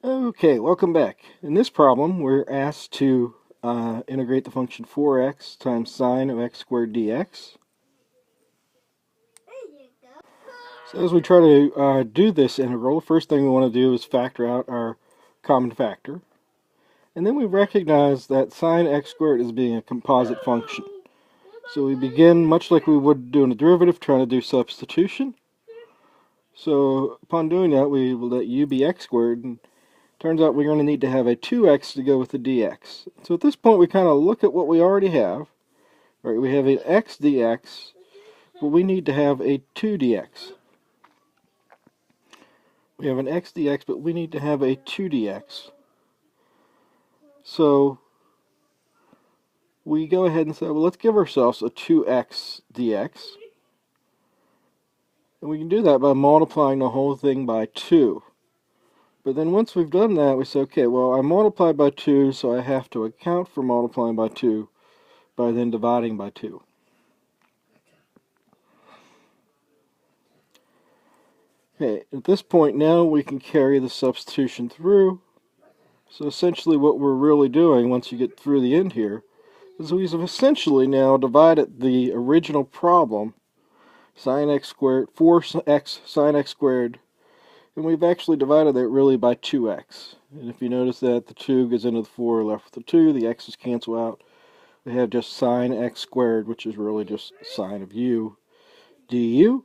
Okay, welcome back. In this problem, we're asked to integrate the function 4x times sine of x squared dx. So as we try to do this integral, the first thing we want to do is factor out our common factor. And then we recognize that sine x squared is being a composite function. So we begin much like we would do in a derivative, trying to do substitution. So upon doing that, we will let u be x squared, and turns out we're going to need to have a 2x to go with the dx. So at this point we kind of look at what we already have. Right, we have an x dx, but we need to have a 2 dx. We have an x dx, but we need to have a 2 dx. So we go ahead and say, well, let's give ourselves a 2x dx. And we can do that by multiplying the whole thing by 2. But then once we've done that, we say, okay, well, I multiplied by 2, so I have to account for multiplying by 2 by then dividing by 2. Okay, at this point now we can carry the substitution through. So essentially what we're really doing once you get through the end here is we've essentially now divided the original problem, sine x squared, 4x sine x squared, and we've actually divided that really by 2x. And if you notice that the 2 goes into the 4, left with the 2, the x's cancel out. We have just sine x squared, which is really just sine of u du.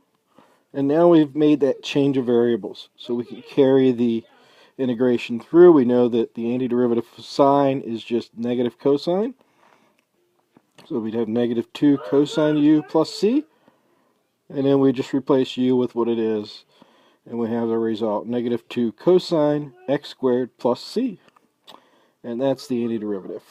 And now we've made that change of variables. So we can carry the integration through. We know that the antiderivative of sine is just negative cosine. So we'd have negative 2 cosine u plus c. And then we just replace u with what it is. And we have the result, negative 2 cosine x squared plus c. And that's the antiderivative.